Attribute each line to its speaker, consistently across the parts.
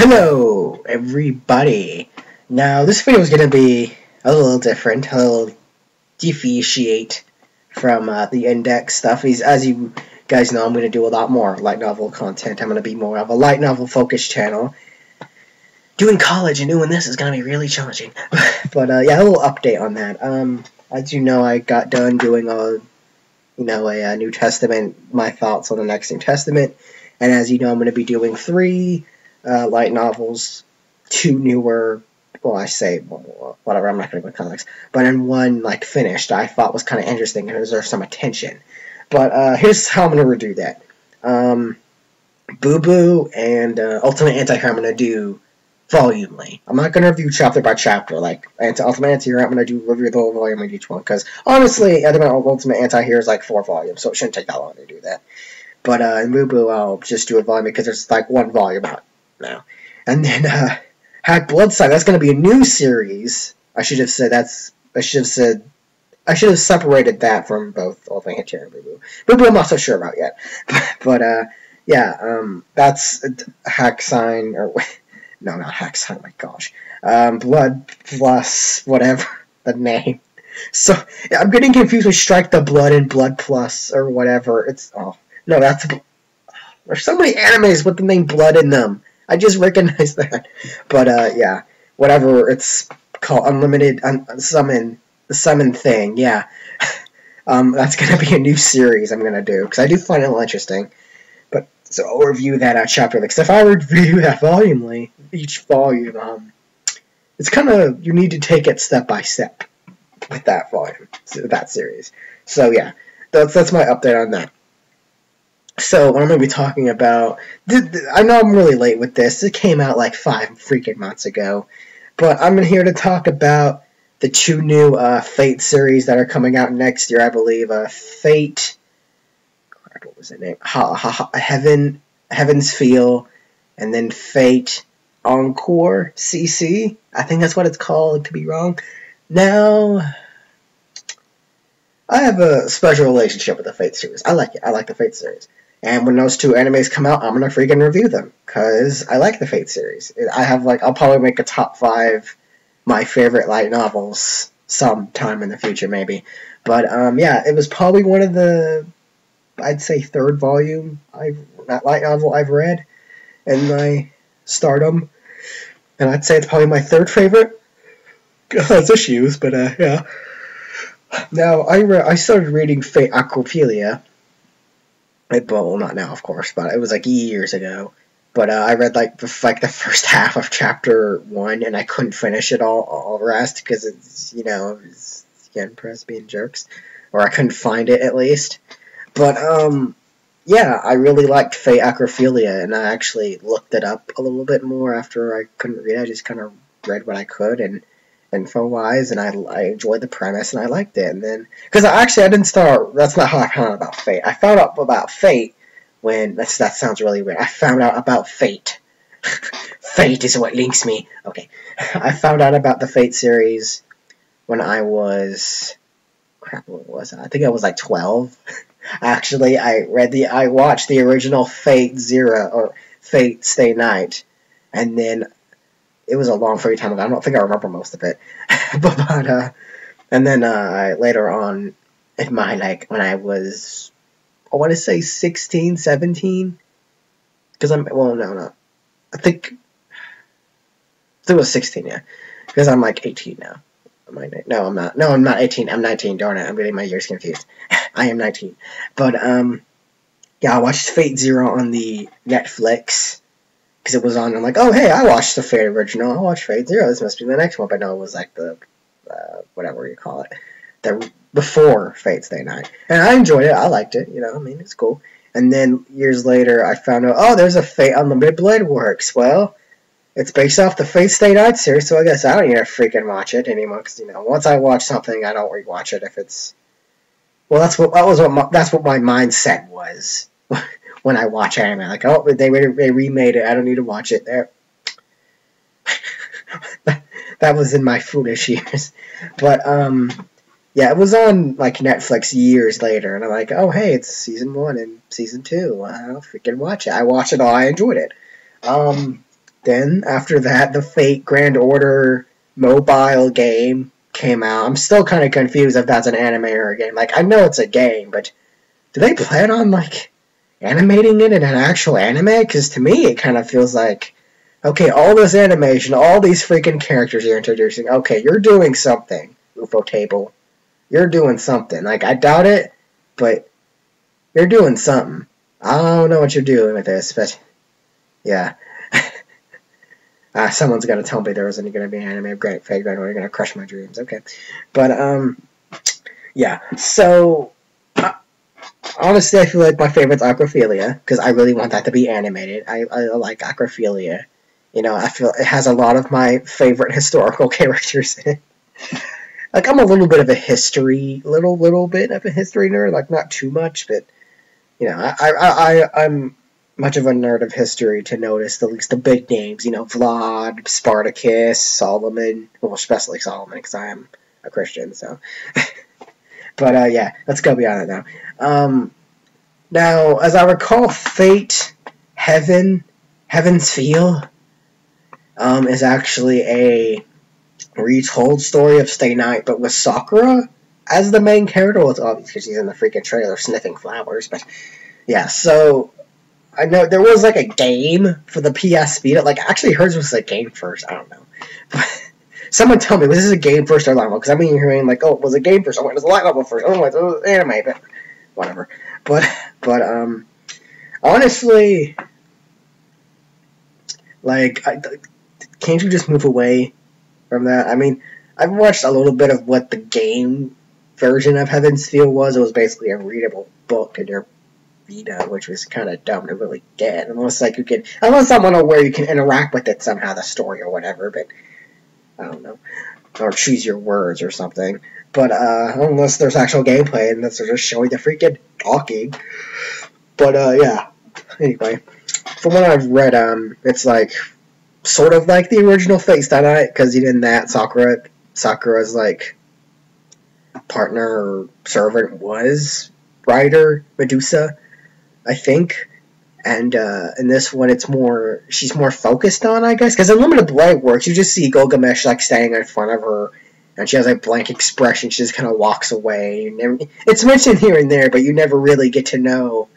Speaker 1: Hello, everybody. Now, this video is going to be a little different, a little deviate from the index stuff. As you guys know, I'm going to do a lot more light novel content. I'm going to be more of a light novel focused channel. Doing college and doing this is going to be really challenging. But yeah, a little update on that. As you know, I got done doing a New Testament, my thoughts on the next New Testament. And as you know, I'm going to be doing 3 light novels, 2 newer, well, I say, whatever, I'm not going to go comics, but then 1, like, finished, I thought was kind of interesting and deserves some attention. But here's how I'm going to redo that. Boo Boo and Ultimate Anti-Hero I'm going to do volumely. I'm not going to review chapter by chapter, like Ultimate Anti-Hero, I'm going to review the whole volume of each one, because honestly, Ultimate Anti-Hero is like 4 volumes, so it shouldn't take that long to do that. But in Boo Boo, I'll just do a volume because there's like 1 volume out now. And then Hack Bloodsuck, that's going to be a new series. I should have separated that from both Ultimate Anti-Hero and Boo Boo. Boo Boo I'm not so sure about yet. But yeah, that's Hack Sign, or no, not Hack Sign, oh my gosh. Blood Plus, whatever the name. So, yeah, I'm getting confused with Strike the Blood and Blood Plus, or whatever. No, there's so many animes with the name Blood in them. I just recognized that. But, yeah, whatever, it's called Unlimited Summon, the Summon thing, yeah. That's going to be a new series I'm going to do, because I do find it a little interesting. But, so I'll review that chapter, because if I review that volumely, each volume, it's kind of, you need to take it step by step with that volume, that series. So, yeah, that's my update on that. So, what I'm going to be talking about, I know I'm really late with this. It came out like 5 freaking months ago. But I'm here to talk about the 2 new Fate series that are coming out next year, I believe. Fate, what was the name? Heaven's Feel, and then Fate Encore CC. I think that's what it's called. It could be wrong. Now, I have a special relationship with the Fate series. I like it. I like the Fate series. And when those 2 animes come out, I'm going to freaking review them, because I like the Fate series. I'll probably make a top 5 my favorite light novels sometime in the future, maybe. But, yeah, it was probably one of the, I'd say, 3rd volume that light novel I've read in my stardom. And I'd say it's probably my 3rd favorite. It has issues, but, yeah. Now, I started reading Fate Acrophilia. Well, not now, of course, but it was like years ago. But I read like the first half of chapter 1, and I couldn't finish it all the rest, because it's, it's, again, press being jerks, or I couldn't find it at least. But yeah, I really liked Fate Acrophilia, and I actually looked it up a little bit more after I couldn't read it. I just kind of read what I could, and info-wise, and I enjoyed the premise, and I liked it. And then, because I didn't start, that's not how I found out about Fate. I found out about Fate when, that sounds really weird, I found out about Fate. Fate is what links me. Okay. I found out about the Fate series when I was, crap, what was I? I think I was like 12. Actually, I watched the original Fate Zero, or Fate Stay Night, and then it was a long free time ago. I don't think I remember most of it. And then later on in my, when I was, I want to say 16, 17, because no. I think it was 16, yeah, because I'm like 18 now. No, I'm not. No, I'm not 18. I'm 19, darn it. I'm getting my years confused. I am 19. But, yeah, I watched Fate Zero on the Netflix, because it was on, I'm like, oh, hey, I watched the Fate original, I watched Fate Zero, this must be the next one, but no, it was like the, whatever you call it, the before Fate Stay Night, and I enjoyed it, I liked it, I mean, it's cool. And then, years later, I found out, oh, there's a Fate Unlimited Blade Works. Well, it's based off the Fate Stay Night series, so I guess I don't need to freaking watch it anymore, because, once I watch something, I don't rewatch it if it's, well, that's what my mindset was. When I watch anime, like, oh, they remade it, I don't need to watch it. There, that was in my foolish years. But yeah, it was on like Netflix years later, and I'm like, oh, hey, it's season 1 and season 2. I'll freaking watch it. I watched it all. I enjoyed it. Then, after that, the Fate Grand Order mobile game came out. I'm still kind of confused if that's an anime or a game. Like, I know it's a game, but do they plan on, like, animating it in an actual anime? Because to me, it kind of feels like, okay, all this animation, all these freaking characters you're introducing, okay, you're doing something, UFO Table. You're doing something. Like, I doubt it, but you're doing something. I don't know what you're doing with this, but yeah. Someone's gonna tell me there wasn't gonna be an anime of Great Fate Grand Order. You're gonna crush my dreams. Okay, but yeah. So honestly, I feel like my favorite's Acrophilia because I really want that to be animated. I like Acrophilia. You know, I feel it has a lot of my favorite historical characters in it. Like, I'm a little bit of a history, little bit of a history nerd. Like, not too much, but you know, I'm much of a nerd of history to notice at least the big names. You know, Vlad, Spartacus, Solomon. Well, especially Solomon because I am a Christian. So, but yeah, let's go beyond it now. Now, as I recall, Fate, Heaven's Feel, is actually a retold story of Stay Night, but with Sakura as the main character. Well, it's obvious because she's in the freaking trailer sniffing flowers, but yeah, so I know there was like a game for the PS Vita. Like, actually, hers was a game first. I don't know. But someone tell me, was this a game first or light novel? Because I mean, you're hearing like, oh, it was a game first. Oh, it was a light novel first. Oh, it was anime, but whatever. But honestly, like, can't you just move away from that? I mean, I've watched a little bit of what the game version of Heaven's Feel was. It was basically a readable book in your Vita, which was kind of dumb to really get. Unless I'm unaware you can interact with it somehow, the story or whatever. But I don't know, or choose your words or something. But unless there's actual gameplay and that's just showing the freaking talking. But yeah. Anyway, from what I've read, it's like sort of like the original Fate Stay Night, because even that Sakura's like partner or servant was writer Medusa, I think. And in this one, she's more focused on, I guess, because in Limited Blade works, you just see Gilgamesh like standing in front of her, and she has a blank expression. She just kind of walks away. It's mentioned here and there, but you never really get to know,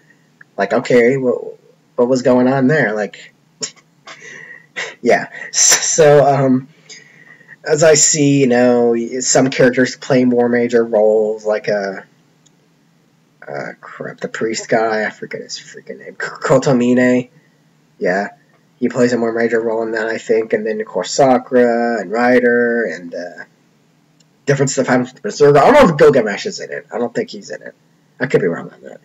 Speaker 1: like, okay, what was going on there, like. Yeah, so, as I see, you know, some characters play more major roles, like the priest guy, I forget his freaking name, Kotomine, yeah, he plays a more major role in that, I think, and then, of course, Sakura, and Ryder, and, different stuff happens with Berserker. I don't know if Gilgamesh is in it, I don't think he's in it, I could be wrong on that,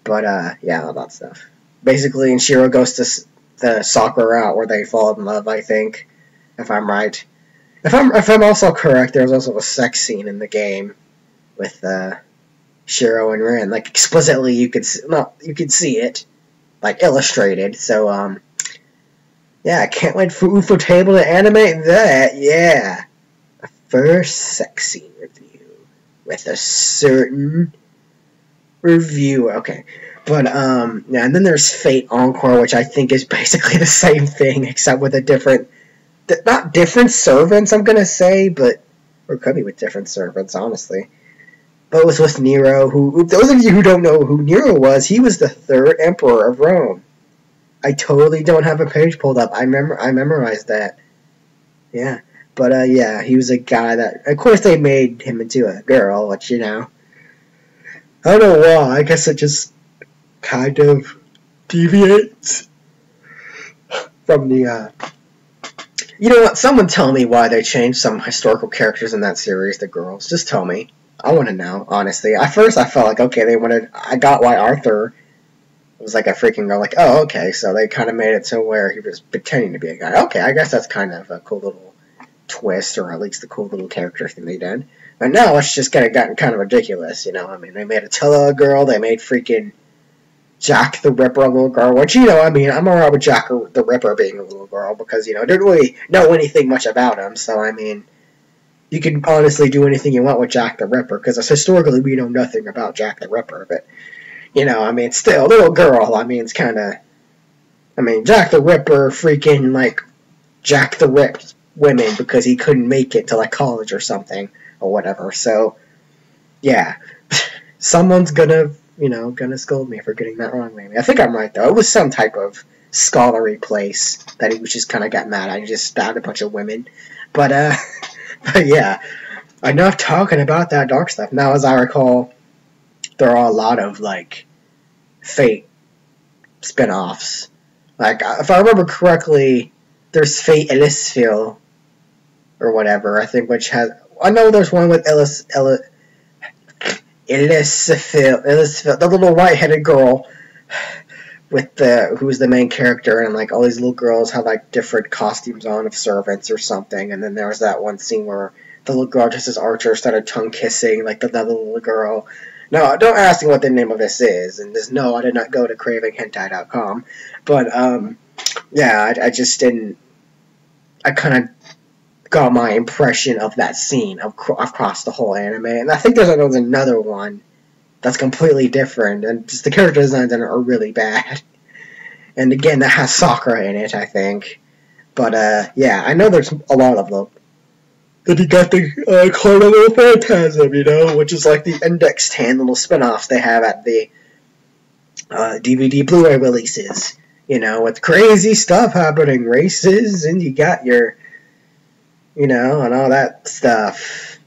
Speaker 1: but, yeah, all that stuff. Basically, and Shiro goes to the Sakura route where they fall in love, I think, if I'm right. If I'm also correct, there was also a sex scene in the game with Shiro and Rin. Like, explicitly, you could see it, like, illustrated. So yeah, I can't wait for UFO Table to animate that. Yeah, a first sex scene review with a certain reviewer. Okay. But, yeah, and then there's Fate Encore, which I think is basically the same thing, except with a different, not different servants, I'm gonna say, but, or it could be with different servants, honestly. But it was with Nero, who, those of you who don't know who Nero was, he was the third emperor of Rome. I totally don't have a page pulled up. I memorized that. Yeah. But, yeah, he was a guy that, of course they made him into a girl, which, you know, I don't know why, I guess it just kind of deviates from the, you know what, someone tell me why they changed some historical characters in that series to girls. Just tell me. I want to know, honestly. At first I felt like, okay, I got why Arthur was like a freaking girl, like, oh, okay, so they kind of made it to where he was pretending to be a guy. Okay, I guess that's kind of a cool little twist, or at least a cool little character thing they did. But now it's just gotten kind of ridiculous, you know, I mean, they made Attila a girl, they made freaking Jack the Ripper a little girl, which, you know, I mean, I'm alright with Jack the Ripper being a little girl, because, you know, I didn't really know anything much about him, so, I mean, you can honestly do anything you want with Jack the Ripper, because historically we know nothing about Jack the Ripper, but, you know, I mean, still, little girl, I mean, it's kind of, I mean, Jack the Ripper freaking, like, Jack the Ripped women because he couldn't make it to like college or something or whatever. So yeah, someone's gonna scold me for getting that wrong. Maybe I think I'm right though. It was some type of scholarly place that he was just kind of got mad. I just stabbed a bunch of women, but but yeah, enough talking about that dark stuff. Now, as I recall, there are a lot of like Fate spin-offs. Like if I remember correctly, there's Fate Ellisville or whatever. I think I know there's one with Ellisville, the little white-headed girl with who's the main character, and like all these little girls have like different costumes on of servants or something. And then there was that one scene where the little girl dressed as Archer started tongue kissing like the other little girl. No, don't ask me what the name of this is, and just no, I did not go to cravinghentai.com. But yeah, I just didn't. I kind of got my impression of that scene across the whole anime, and I think there's another one that's completely different, and just the character designs in it are really bad. And again, that has Sakura in it, I think. But yeah, I know there's a lot of them. Then you got the Carnival Phantasm, which is like the Index 10 little spin-offs they have at the DVD Blu-ray releases. With crazy stuff happening, races, and you got your, and all that stuff.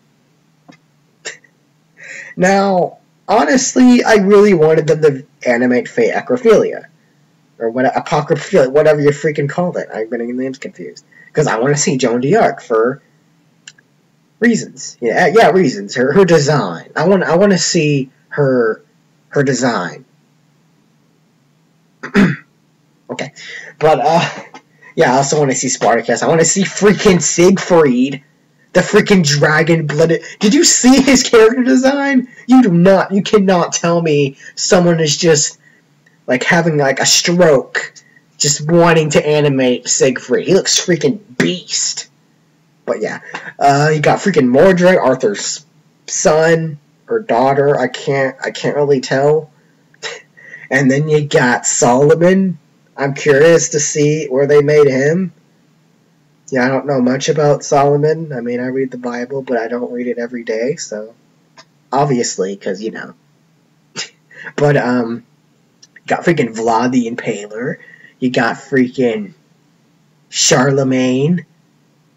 Speaker 1: Now, honestly, I really wanted them to animate Fate Acrophilia. Or Apocryphilia, whatever you freaking called it. I'm getting the names confused. Because I want to see Joan d'Arc for reasons. Yeah, reasons. Her design. I want to see her design. Okay. But, yeah, I also want to see Spartacus. I want to see freaking Siegfried. The freaking dragon-blooded... Did you see his character design? You cannot tell me someone is just, like, having, like, a stroke just wanting to animate Siegfried. He looks freaking beast. But, yeah. You got freaking Mordred, Arthur's son or daughter. I can't really tell. And then you got Solomon. I'm curious to see where they made him. Yeah, I don't know much about Solomon. I mean, I read the Bible, but I don't read it every day, so obviously, because, But, you got freaking Vlad the Impaler. You got freaking Charlemagne,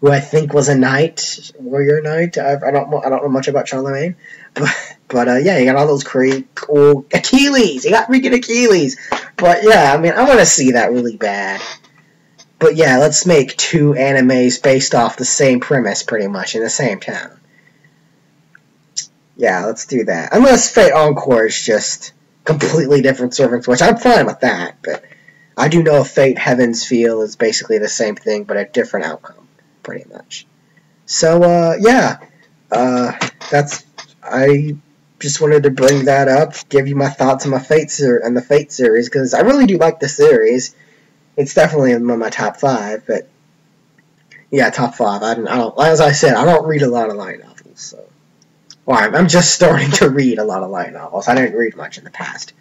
Speaker 1: who I think was a knight, warrior knight. I don't know much about Charlemagne, but yeah, you got all those cool Achilles. You got freaking Achilles. But yeah, I mean, I want to see that really bad. But yeah, let's make two animes based off the same premise, pretty much, in the same town. Yeah, let's do that. Unless Fate Encore is just completely different servants, which I'm fine with that, but I do know Fate Heaven's Feel is basically the same thing, but a different outcome, pretty much. So, yeah, I just wanted to bring that up, give you my thoughts on the Fate series, because I really do like the series. It's definitely in my top 5, but yeah, top 5. I don't. As I said, I don't read a lot of light novels, so. Well, I'm just starting to read a lot of light novels. I didn't read much in the past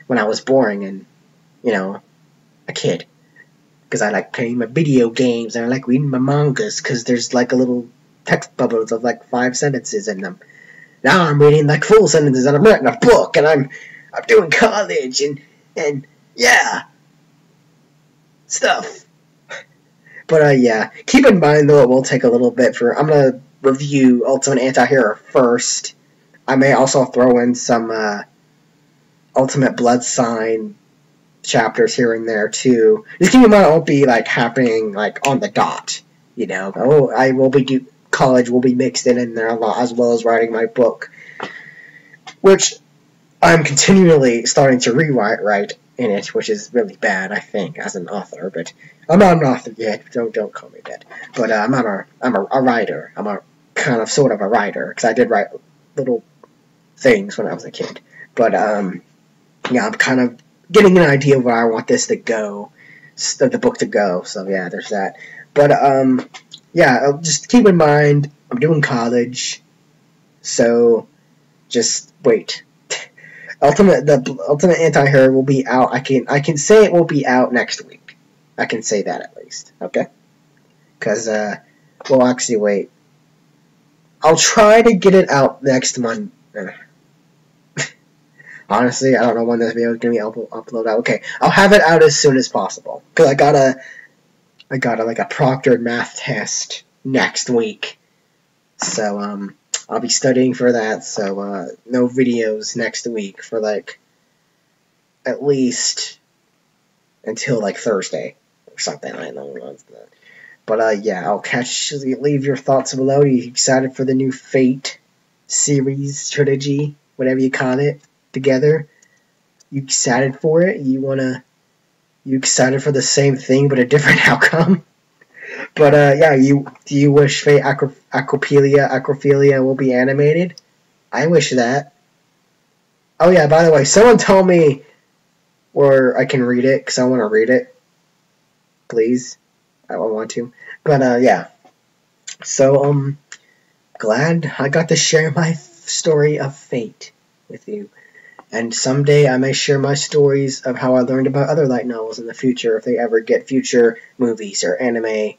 Speaker 1: when I was boring and, a kid, because I like playing my video games and I like reading my mangas because there's like a little text bubbles of like 5 sentences in them. Now I'm reading like full sentences and I'm writing a book and I'm doing college and yeah. Stuff. But, yeah. Keep in mind, though, it will take a little bit I'm going to review Ultimate Anti-Hero first. I may also throw in some, Ultimate Blood Sign chapters here and there, too. Just keep in mind, it won't be, like, happening, like, on the dot, college will be mixed in there a lot, as well as writing my book. Which I'm continually starting to rewrite in it, which is really bad, I think, as an author, but I'm not an author yet, don't call me that, but I'm a writer, I'm a kind of sort of a writer, because I did write little things when I was a kid, but, yeah, I'm kind of getting an idea of where I want this to go, the book to go, so yeah, there's that, but, yeah, just keep in mind, I'm doing college, so, just wait. The Ultimate Anti-Hero will be out. I can say it will be out next week. I can say that at least. Okay? Because, well, actually, wait. I'll try to get it out next month. Honestly, I don't know when this video is going to be uploaded out. Okay, I'll have it out as soon as possible. Because I got a like a proctored math test next week. So, I'll be studying for that. So, no videos next week for, like, at least until, like, Thursday or something. I don't know. But, yeah, I'll leave your thoughts below. Are you excited for the new Fate series, trilogy, whatever you call it, together? You excited for it? You excited for the same thing but a different outcome? But, yeah, do you wish Fate Acrophilia will be animated? I wish that. Oh, yeah, by the way, someone told me where I can read it, because I want to read it. Please. I want to. But, yeah. So, glad I got to share my story of Fate with you. And someday I may share my stories of how I learned about other light novels in the future, if they ever get future movies or anime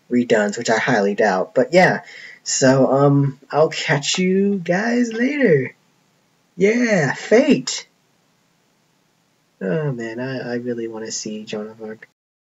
Speaker 1: redones, which I highly doubt. But yeah, so I'll catch you guys later. Yeah, Fate. Oh man, I really want to see Joan of Arc.